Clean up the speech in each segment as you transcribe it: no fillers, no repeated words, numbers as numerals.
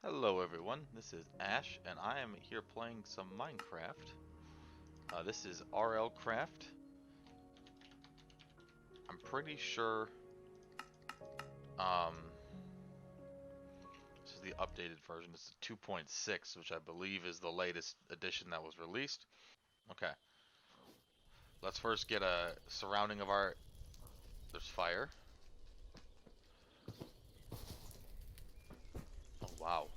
Hello everyone, this is Ash, and I am here playing some Minecraft. This is RLcraft. I'm pretty sure um, this is the updated version. This is 2.6, which I believe is the latest edition that was released. Okay, let's first get a surrounding of our... There's fire. Oh wow.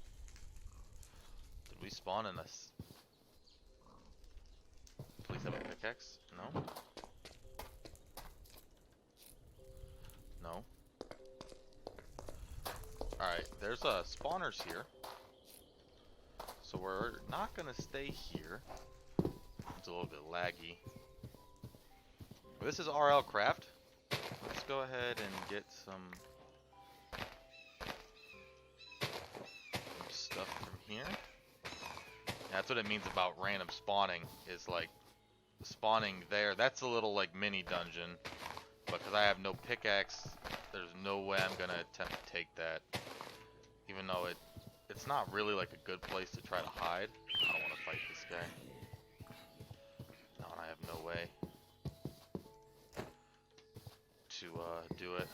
Did we spawn in this? Please have a pickaxe? No? No? Alright, there's spawners here. So we're not gonna stay here. It's a little bit laggy. This is RLcraft. Let's go ahead and get some stuff from here. Yeah, that's what it means about random spawning, is like spawning there. That's a little like mini dungeon, but because I have no pickaxe, there's no way I'm gonna attempt to take that. Even though it's not really like a good place to try to hide. I don't want to fight this guy. No, I have no way to do it.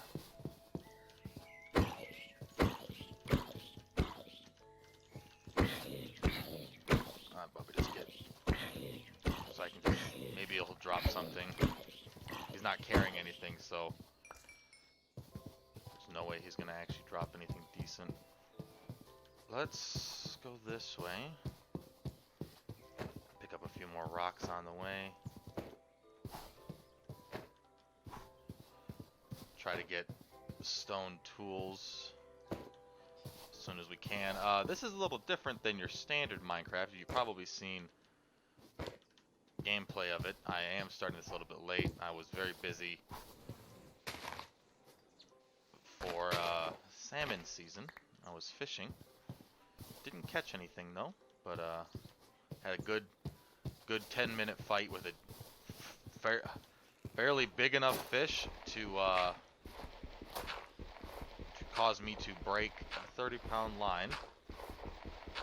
I'll probably just get so I can just maybe he'll drop something. He's not carrying anything, so there's no way he's gonna actually drop anything decent. Let's go this way. Pick up a few more rocks on the way. Try to get stone tools as soon as we can. This is a little different than your standard Minecraft. You've probably seen gameplay of it. I am starting this a little bit late. I was very busy for salmon season. I was fishing. Didn't catch anything though, but had a good 10-minute fight with a fairly big enough fish to cause me to break a 30-pound line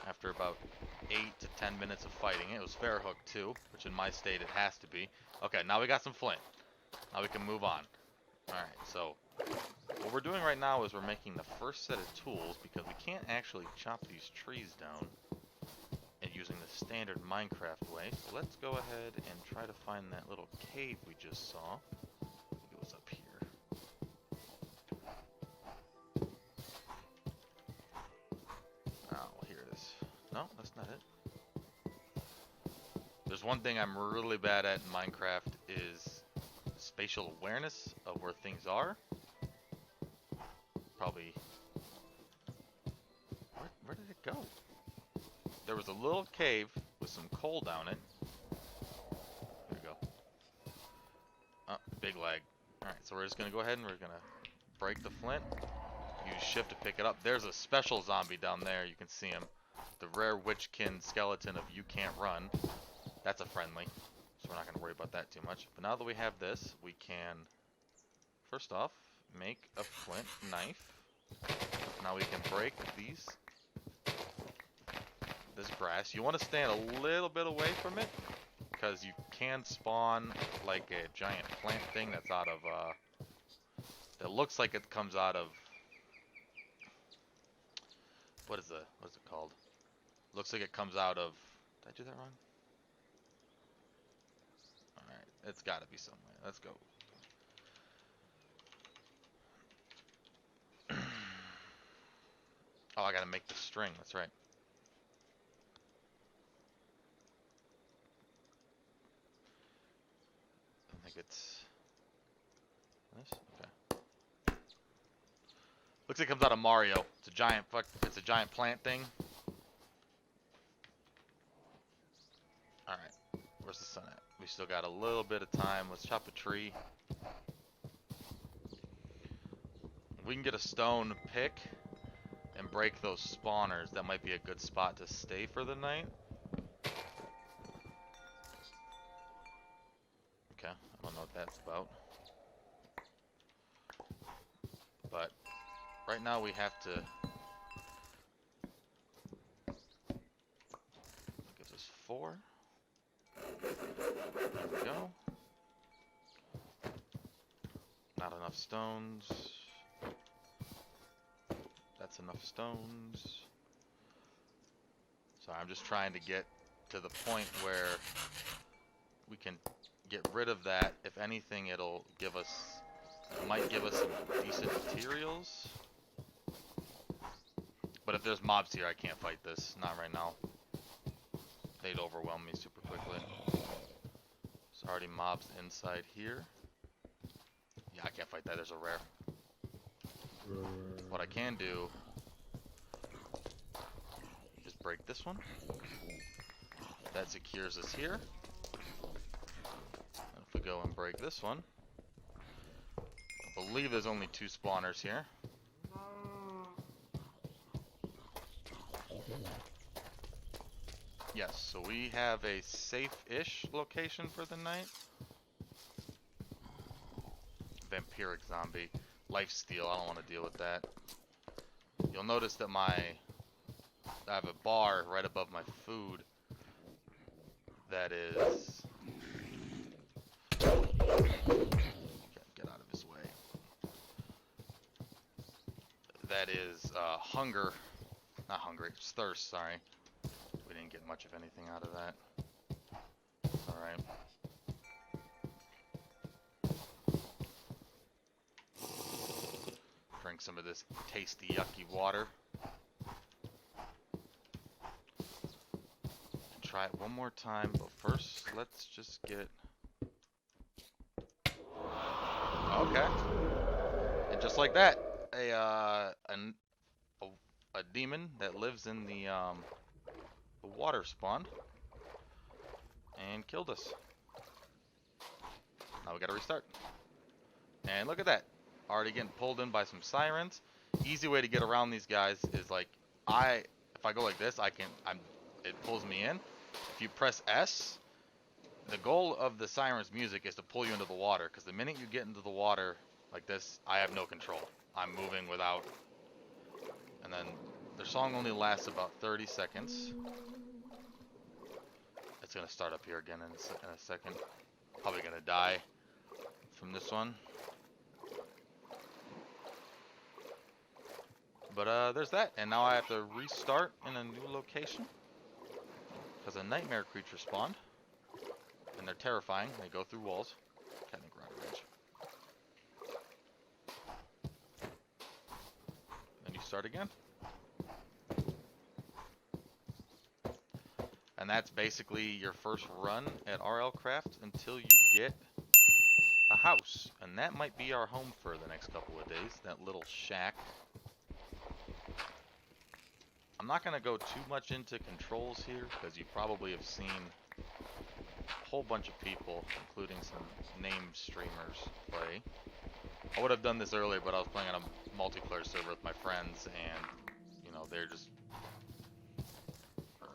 after about 8 to 10 minutes of fighting. It was fair hook too, which in my state it has to be. Okay, now we got some flint. Now we can move on. Alright, so what we're doing right now is we're making the first set of tools because we can't actually chop these trees down and using the standard Minecraft way. So let's go ahead and try to find that little cave we just saw. I think it was up here. Oh, here it is. No, that's not it. There's one thing I'm really bad at in Minecraft is spatial awareness of where things are. Probably... Where did it go? There was a little cave with some coal down it. There we go. Oh, big lag. Alright, so we're just gonna go ahead and we're gonna break the flint. Use shift to pick it up. There's a special zombie down there. You can see him. The rare witchkin skeleton of You Can't Run. That's a friendly. So we're not gonna worry about that too much. But now that we have this, we can first off make a flint knife. Now we can break this grass. You want to stand a little bit away from it because you can spawn like a giant plant thing that's out of it looks like it comes out of what is it called? Looks like it comes out of... Did I do that wrong? Alright, it's gotta be somewhere. Let's go. Oh, I gotta make the string, that's right. I think it's this? Okay. Looks like it comes out of Mario. It's a giant plant thing. Alright. Where's the sun at? We still got a little bit of time. Let's chop a tree. We can get a stone pick and break those spawners. That might be a good spot to stay for the night. Okay, I don't know what that's about. But right now we have to 4. There we go. Not enough stones. That's enough stones. So I'm just trying to get to the point where we can get rid of that. If anything, it'll give us, it might give us some decent materials. But if there's mobs here, I can't fight this. Not right now. They'd overwhelm me super quickly. There's already mobs inside here. Yeah, I can't fight that. There's a rare. What I can do is break this one. That secures us here. And if we go and break this one, I believe there's only 2 spawners here. Yes, so we have a safe-ish location for the night. Vampiric zombie. Lifesteal, I don't want to deal with that. You'll notice that I have a bar right above my food that is... Get out of his way. That is hunger. Not hungry, it's thirst, sorry. We didn't get much of anything out of that. Alright. Drink some of this tasty, yucky water. Try it one more time, but first, let's just get... Okay. And just like that, a demon that lives in the water spawned and killed us. Now we gotta restart. And look at that. Already getting pulled in by some sirens. Easy way to get around these guys is like, if I go like this, it pulls me in. If you press S, the goal of the siren's music is to pull you into the water, because the minute you get into the water like this, I have no control. I'm moving without, and then their song only lasts about 30 seconds. It's gonna start up here again in a second. Probably gonna die from this one. But there's that, and now I have to restart in a new location because a nightmare creature spawned, and they're terrifying. They go through walls. Technical out of range. Then you start again, and that's basically your first run at RLcraft until you get a house, and that might be our home for the next couple of days. That little shack. I'm not going to go too much into controls here, because you probably have seen a whole bunch of people, including some named streamers, play. I would have done this earlier, but I was playing on a multiplayer server with my friends, and, you know, they're just...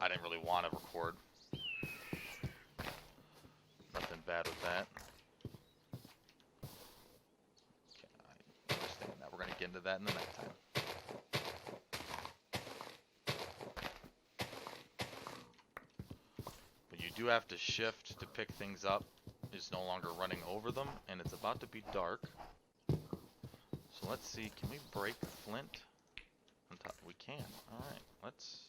I didn't really want to record. Nothing bad with that. Okay, I understand that. We're going to get into that in the nighttime. You do have to shift to pick things up. It's no longer running over them, and it's about to be dark. So let's see, can we break flint? On top? We can. Alright, let's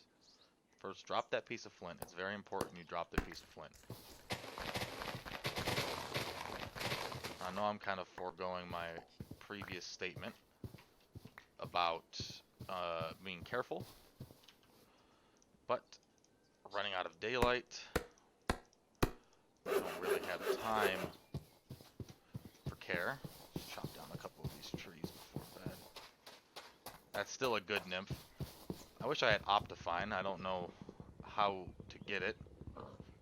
first drop that piece of flint. It's very important you drop the piece of flint. I know I'm kind of foregoing my previous statement about being careful, but running out of daylight. I don't really have time for care. Just chop down a couple of these trees before bed. That's still a good nymph. I wish I had Optifine. I don't know how to get it,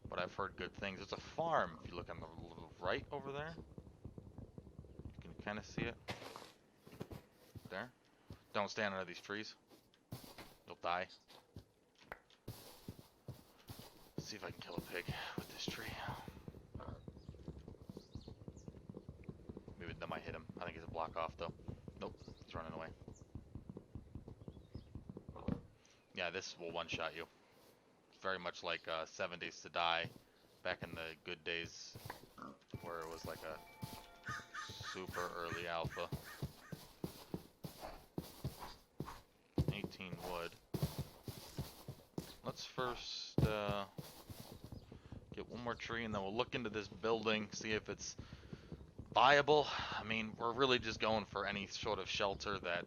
but I've heard good things. It's a farm. If you look on the right over there, you can kind of see it. There. Don't stand under these trees. You'll die. Let's see if I can kill a pig with this tree. Maybe that might hit him. I think he's a block off though. Nope, he's running away. Yeah, this will one-shot you. very much like 7 Days to Die, back in the good days, where it was like a super early alpha. 18 wood. Let's first get one more tree, and then we'll look into this building, see if it's viable. I mean, we're really just going for any sort of shelter that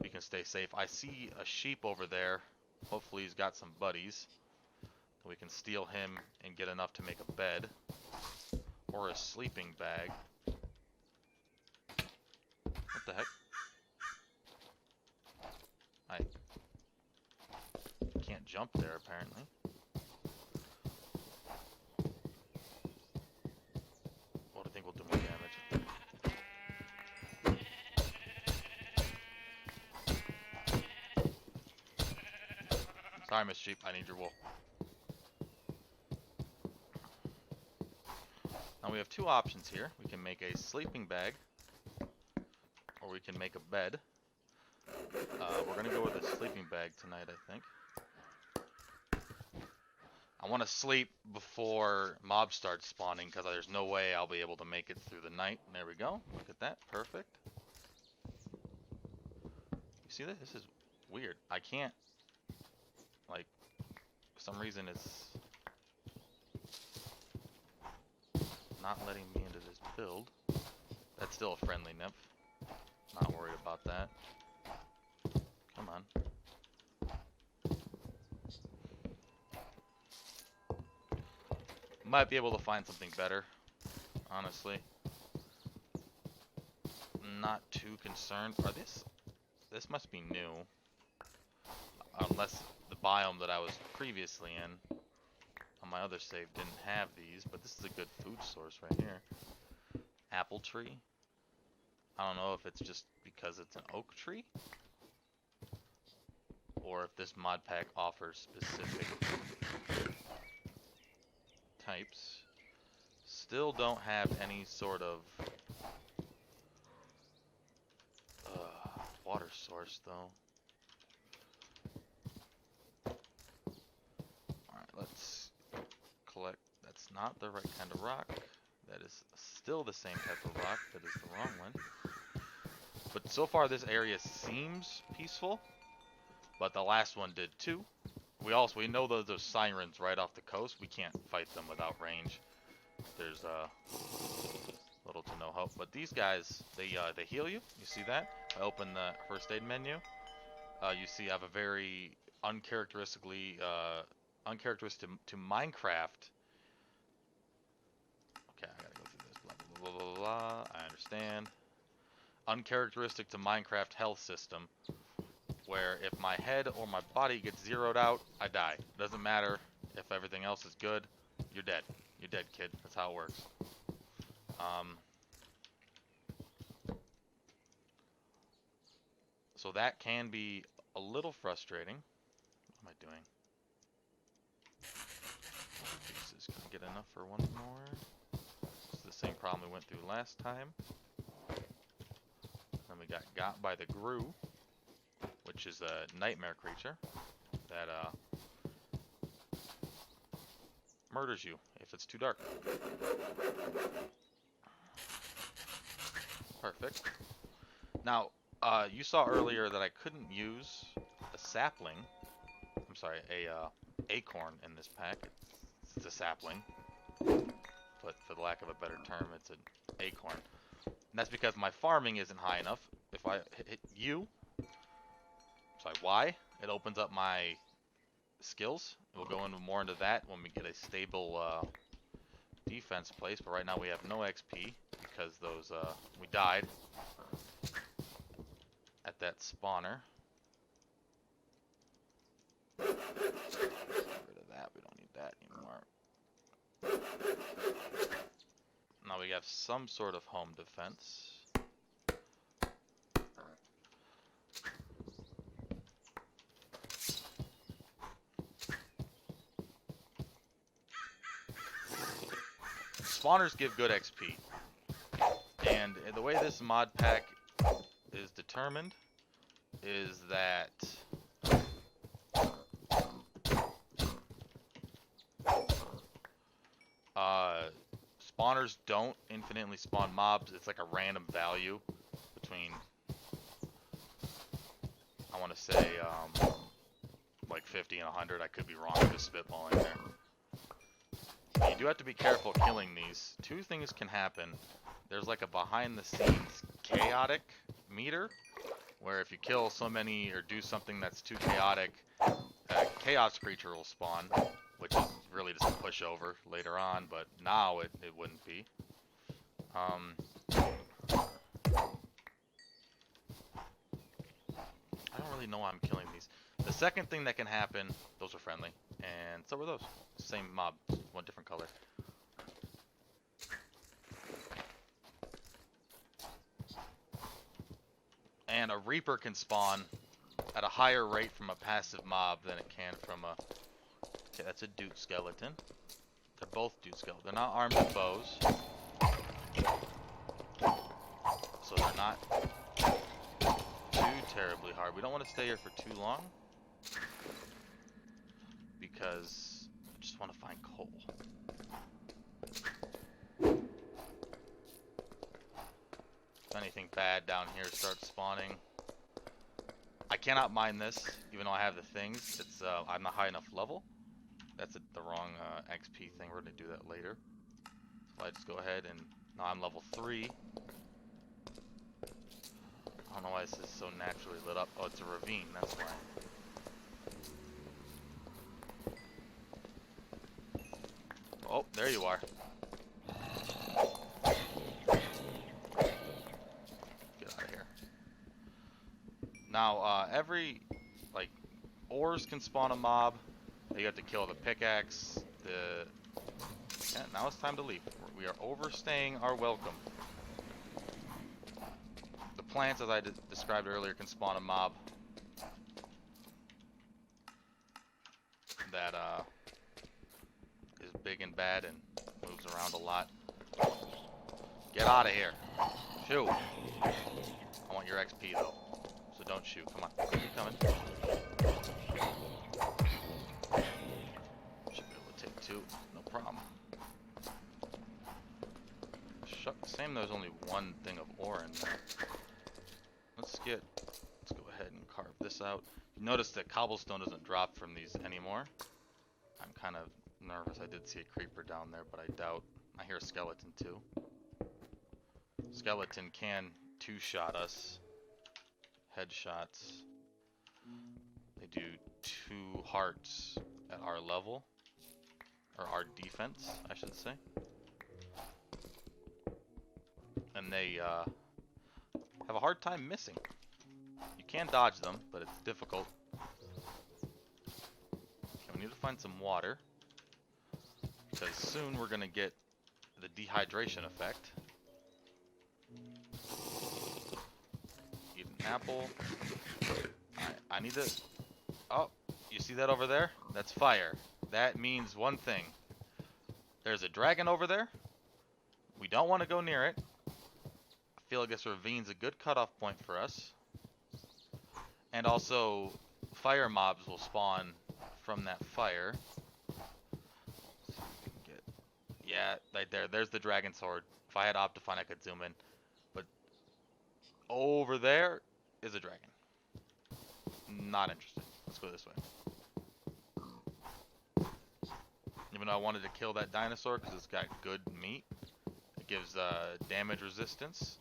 we can stay safe. I see a sheep over there. Hopefully he's got some buddies. We can steal him and get enough to make a bed. Or a sleeping bag. What the heck? I can't jump there, apparently. What do you think will do more damage? Sorry, Miss Sheep, I need your wool. Now we have two options here. We can make a sleeping bag, or we can make a bed. We're going to go with a sleeping bag tonight, I think. I want to sleep before mobs start spawning, because there's no way I'll be able to make it through the night. There we go. Look at that. Perfect. You see that? This is weird. I can't, like, for some reason it's not letting me into this build. That's still a friendly nymph. Not worried about that. Come on. Might be able to find something better, honestly. Not too concerned. This must be new. Unless the biome that I was previously in on my other save didn't have these, but this is a good food source right here. Apple tree. I don't know if it's just because it's an oak tree, or if this mod pack offers specific types. Still don't have any sort of water source though. Alright, let's collect. That's not the right kind of rock. That is still the same type of rock. That is the wrong one. But so far this area seems peaceful. But the last one did too. We know those sirens right off the coast. We can't fight them without range. There's little to no hope. But these guys, they heal you. You see that? I open the first aid menu. You see I have a very uncharacteristic to Minecraft. Okay, I gotta go through this. Blah blah blah blah blah. I understand. Uncharacteristic to Minecraft health system, where if my head or my body gets zeroed out, I die. Doesn't matter if everything else is good, you're dead. You're dead, kid. That's how it works. So that can be a little frustrating. What am I doing? Jesus, can I get enough for one more? It's the same problem we went through last time. Then we got by the Grue, which is a nightmare creature that murders you if it's too dark. Perfect. Now, you saw earlier that I couldn't use a sapling. I'm sorry, a acorn in this pack. It's a sapling, but for the lack of a better term, it's an acorn. And that's because my farming isn't high enough. If I hit U, sorry, Y, it opens up my skills. We'll go more into that when we get a stable defense place. But right now we have no XP because those we died at that spawner. Get rid of that. We don't need that anymore. Now we have some sort of home defense. Spawners give good XP, and the way this mod pack is determined is that spawners don't infinitely spawn mobs. It's like a random value between, I want to say, like 50 and 100. I could be wrong, just spitballing there. But you do have to be careful killing these. Two things can happen. There's like a behind-the-scenes chaotic meter, where if you kill so many or do something that's too chaotic, a chaos creature will spawn, which is really just a pushover later on, but now it wouldn't be. I don't really know why I'm killing these. The second thing that can happen, those are friendly, and so are those. Same mob, one different color. And a Reaper can spawn at a higher rate from a passive mob than it can from a... Okay, that's a Dude Skeleton. They're both Dude Skeletons. They're not armed with bows. So they're not too terribly hard. We don't want to stay here for too long, because I just want to find coal. If anything bad down here starts spawning. I cannot mine this, even though I have the things. It's I'm not high enough level. That's the wrong XP thing. We're going to do that later. So I just go ahead and... Now I'm level 3. I don't know why this is so naturally lit up. Oh, it's a ravine, that's why. Oh, there you are. Get out of here. Now, every, like, ores can spawn a mob. You have to kill the pickaxe. Yeah, now it's time to leave. We are overstaying our welcome. The plants, as I described earlier, can spawn a mob that is big and bad and moves around a lot. Get out of here. Shoot. I want your XP though, so don't shoot. Come on, keep coming. Should be able to take 2, no problem. Same, there's only one thing of ore in there. Let's go ahead and carve this out. You notice that cobblestone doesn't drop from these anymore. I'm kind of nervous. I did see a creeper down there, but I doubt. I hear a skeleton too. Skeleton can two-shot us. Headshots. They do 2 hearts at our level. Or our defense, I should say. And they have a hard time missing. You can dodge them, but it's difficult. Okay, we need to find some water, because soon we're going to get the dehydration effect. Eat an apple. I need to... Oh, you see that over there? That's fire. That means one thing. There's a dragon over there. We don't want to go near it. I feel like this ravine's a good cutoff point for us. And also, fire mobs will spawn from that fire. Let's see if we can get... Yeah, right there. There's the dragon sword. If I had Optifine, I could zoom in. But over there is a dragon. Not interested. Let's go this way. Even though I wanted to kill that dinosaur because it's got good meat. It gives damage resistance.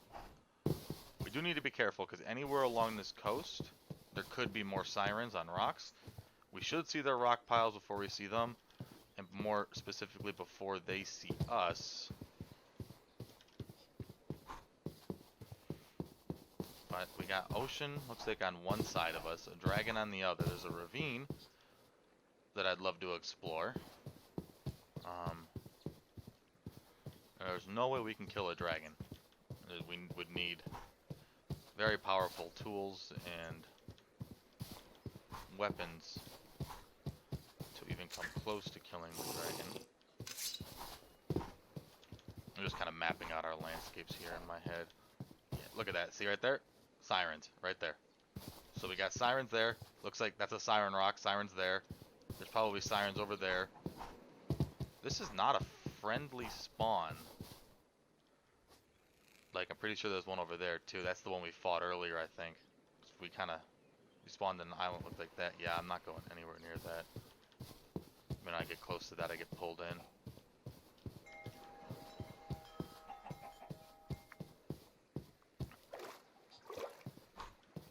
We do need to be careful because anywhere along this coast, there could be more sirens on rocks. We should see their rock piles before we see them, and more specifically before they see us. But we got ocean, looks like on one side of us, a dragon on the other. There's a ravine that I'd love to explore. There's no way we can kill a dragon. We would need very powerful tools and weapons to even come close to killing the dragon. I'm just kind of mapping out our landscapes here in my head. Yeah, look at that. See right there? Sirens. Right there. So we got sirens there. Looks like that's a siren rock. Sirens there. There's probably sirens over there. This is not a friendly spawn. Like, I'm pretty sure there's one over there, too. That's the one we fought earlier, I think. We spawned in an island looked like that. Yeah, I'm not going anywhere near that. When I get close to that, I get pulled in.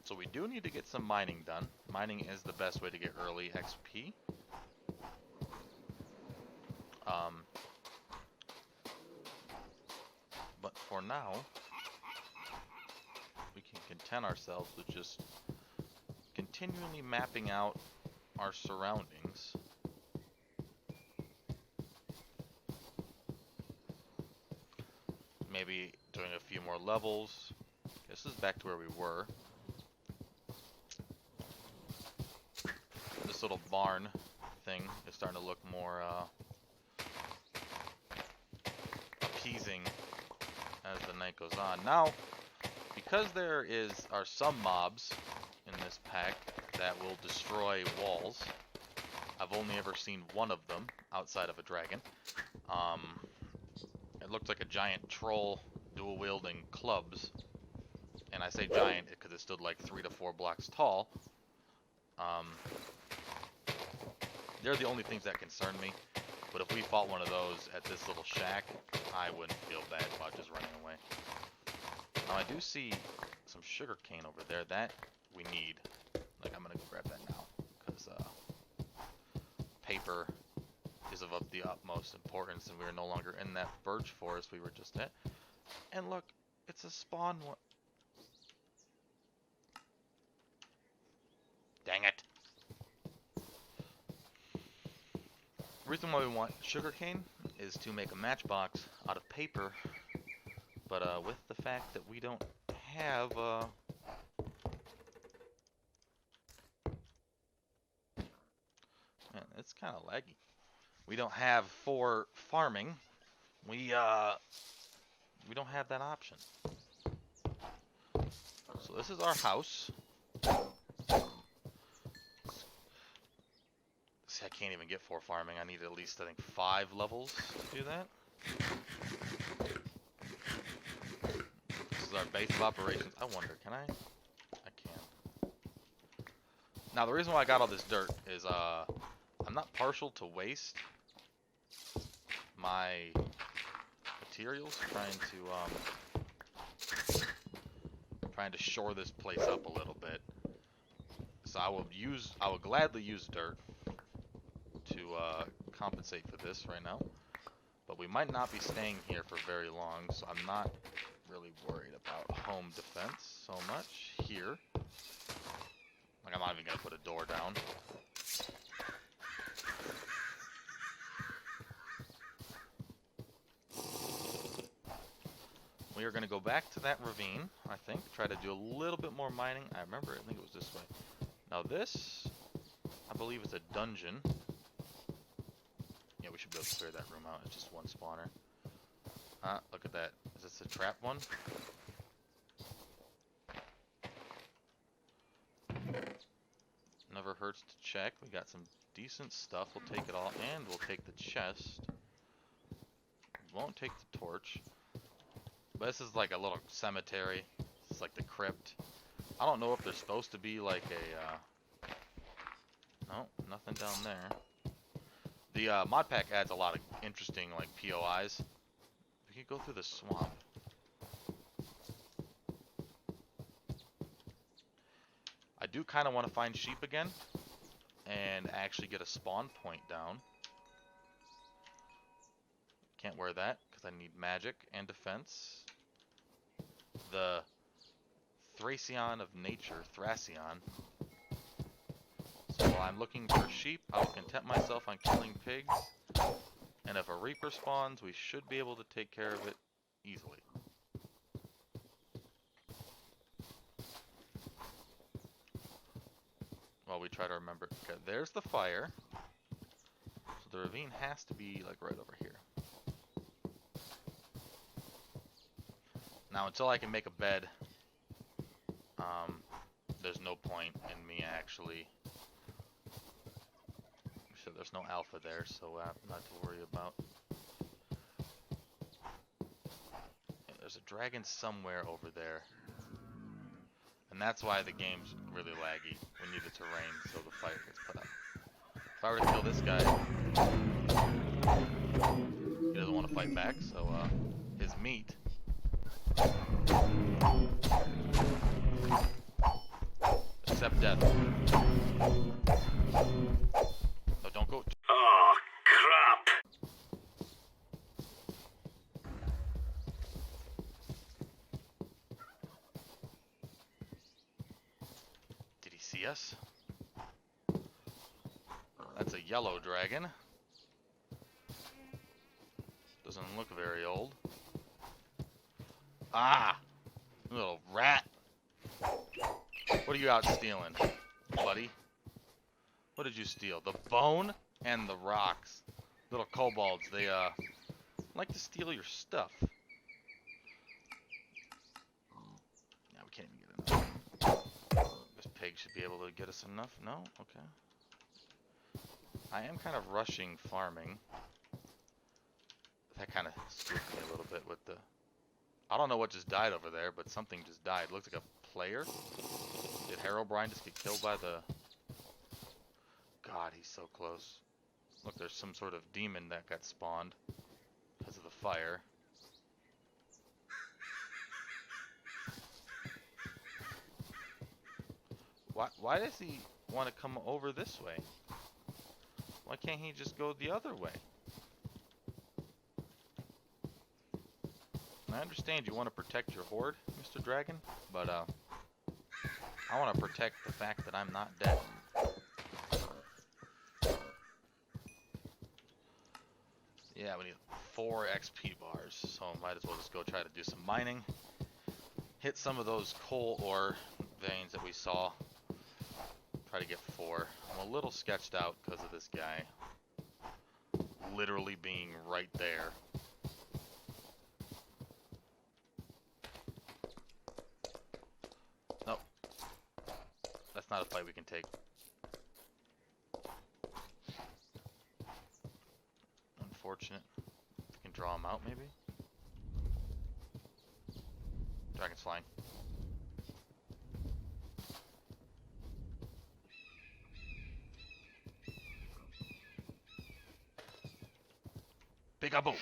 So we do need to get some mining done. Mining is the best way to get early XP. But for now, we can content ourselves with just continually mapping out our surroundings. Maybe doing a few more levels. This is back to where we were. This little barn thing is starting to look more appeasing as the night goes on. Now, because there are some mobs in this pack that will destroy walls, I've only ever seen one of them outside of a dragon. It looked like a giant troll dual-wielding clubs, and I say giant because it stood like 3 to 4 blocks tall. They're the only things that concern me, but if we fought one of those at this little shack, I wouldn't feel bad about just running away. Now, I do see some sugar cane over there that we need. Like, I'm gonna go grab that now, because paper is of the utmost importance, and we are no longer in that birch forest we were just at. And look, it's a spawn one. Dang it. The reason why we want sugarcane is to make a matchbox out of paper, but with the fact that we don't have man, it's kind of laggy. We don't have for farming. We don't have that option. So this is our house. See, I can't even get 4 farming. I need at least, I think, 5 levels to do that. This is our base of operations. I wonder, can I? I can. Now, the reason why I got all this dirt is, I'm not partial to waste my materials trying to shore this place up a little bit. So I will gladly use dirt to compensate for this right now, but we might not be staying here for very long, so I'm not really worried about home defense so much here. Like, I'm not even gonna put a door down. We are gonna go back to that ravine, I think, try to do a little bit more mining. I think it was this way. Now this, I believe, is a dungeon. Yeah, we should be able to clear that room out. It's just one spawner. Look at that. Is this a trap one? Never hurts to check. We got some decent stuff. We'll take it all, and we'll take the chest. We won't take the torch. But this is like a little cemetery. It's like the crypt. I don't know if there's supposed to be like a... No, nothing down there. The mod pack adds a lot of interesting, like, POIs. We could go through the swamp. I do kind of want to find sheep again and actually get a spawn point down. Can't wear that because I need magic and defense. The Thracion of nature, Thracion. So while I'm looking for sheep, I will content myself on killing pigs. And if a reaper spawns, we should be able to take care of it easily. While we try to remember. Okay, there's the fire. So the ravine has to be like right over here. Now, until I can make a bed, there's no point in me actually... So there's no alpha there, so not to worry about. Yeah, There's a dragon somewhere over there. And that's why the game's really laggy. We need the terrain so the fire gets put out. If I were to kill this guy, he doesn't want to fight back, so his meat. Accept death. No, don't go. Oh, crap! Did he see us? That's a yellow dragon. Doesn't look very old. Ah! Little rat! What are you out stealing, buddy? What did you steal? The bone and the rocks. Little kobolds, they like to steal your stuff. Now we can't even get enough. This pig should be able to get us enough. No? Okay. I am kind of rushing farming. That kind of spooked me a little bit with the... I don't know what just died over there, but something just died. Looks like a player. Did Herobrine just get killed by the... God, he's so close. Look, there's some sort of demon that got spawned because of the fire. Why does he want to come over this way? Why can't he just go the other way? I understand you want to protect your horde, Mr. Dragon, but I want to protect the fact that I'm not dead. Yeah, we need 4 XP bars, so might as well just go try to do some mining. Hit some of those coal ore veins that we saw. Try to get 4. I'm a little sketched out because of this guy literally being right there. Nope. That's not a fight we can take. Unfortunate. We can draw him out, maybe? Dragon's flying. Peekaboo!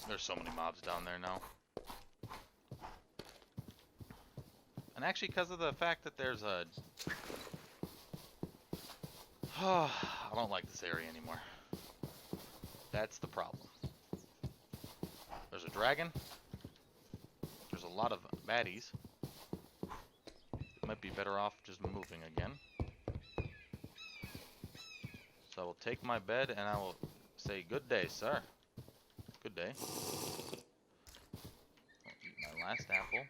There's so many mobs down there now. And actually, because of the fact that there's a... I don't like this area anymore. That's the problem. There's a dragon. There's a lot of baddies. Might be better off just moving again. So I will take my bed and I will say good day, sir. Good day. I'll eat my last apple.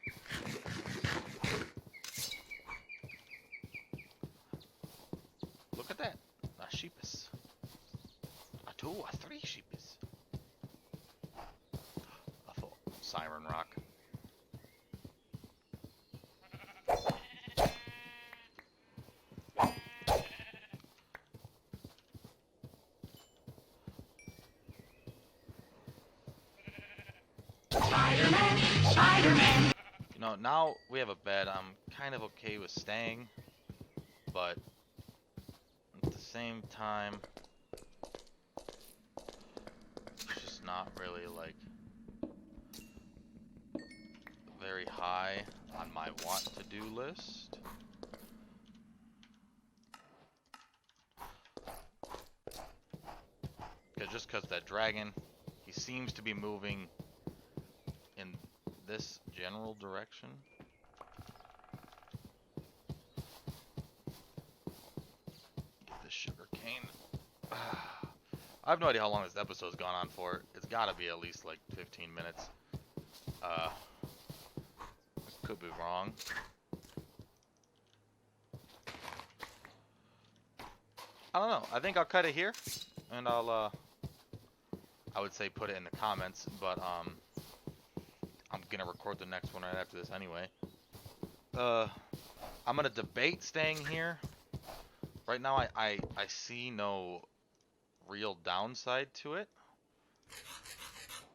Look at that. A sheepus. A 2, a 3 sheepus. A 4. Siren rock. Spider-Man! You know, now we have a bed, I'm kind of okay with staying, but at the same time, it's just not really, like, very high on my want-to-do list. Just because that dragon, he seems to be moving in this general direction. Get this sugar cane. I have no idea how long this episode's gone on for. It's got to be at least like 15 minutes. Could be wrong. I don't know. I think I'll cut it here, and I'll I would say put it in the comments, but I'm gonna record the next one right after this anyway. I'm gonna debate staying here. Right now, I see no real downside to it.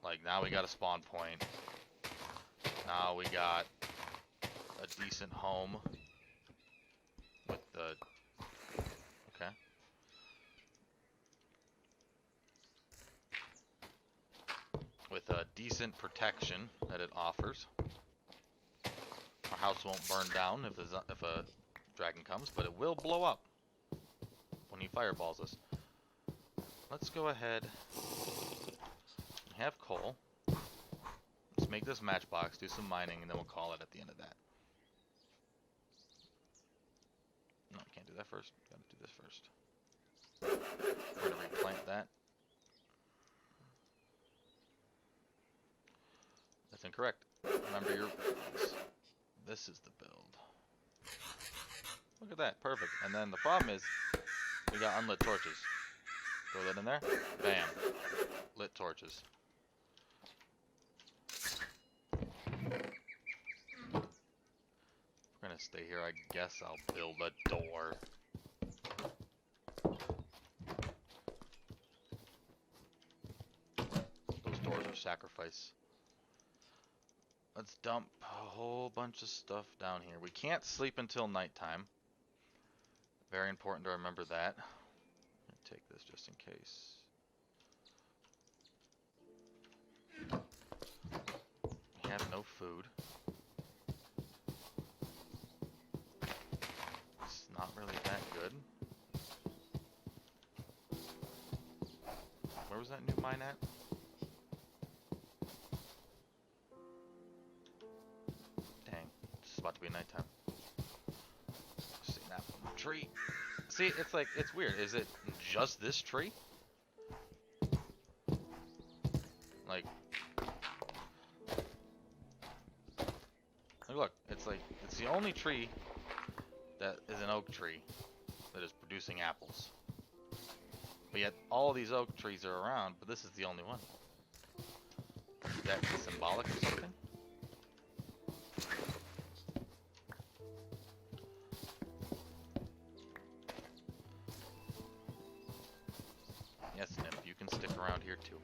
Like, now we got a spawn point. Now we got a decent home with the... Okay. With a decent protection that it offers. Our house won't burn down if a dragon comes, but it will blow up when he fireballs us. Let's go ahead. We have coal. Let's make this matchbox, do some mining, and then we'll call it at the end of that. No, I can't do that first. Gotta do this first. We're gonna replant that. That's incorrect. Remember this is the build. Look at that, perfect. And then the problem is, we got unlit torches. Throw that in there. Bam. Lit torches. If we're gonna stay here, I guess I'll build a door. Those doors are sacrifice. Let's dump a whole bunch of stuff down here. We can't sleep until nighttime. Very important to remember that. Take this just in case. We have no food. It's not really that good. Where was that new mine at? Dang, it's about to be nighttime. See an apple in the tree. See, it's like, it's weird. Is it just this tree? Like, look, it's like, it's the only tree that is an oak tree that is producing apples. But yet, all these oak trees are around, but this is the only one. Is that symbolic or something? Yes, Nymph, you can stick around here too.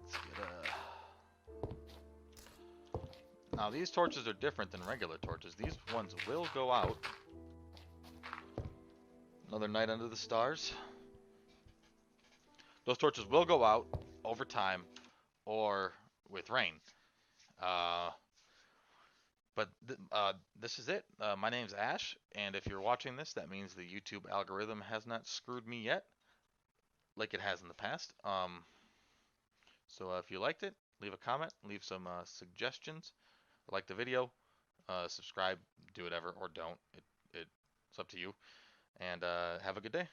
Let's get a... Now these torches are different than regular torches. These ones will go out. Another night under the stars. Those torches will go out over time or with rain. But this is it. My name's Ash, and if you're watching this, that means the YouTube algorithm has not screwed me yet, like it has in the past. So if you liked it, leave a comment, leave some suggestions, like the video, subscribe, do whatever, or don't. It's up to you. And have a good day.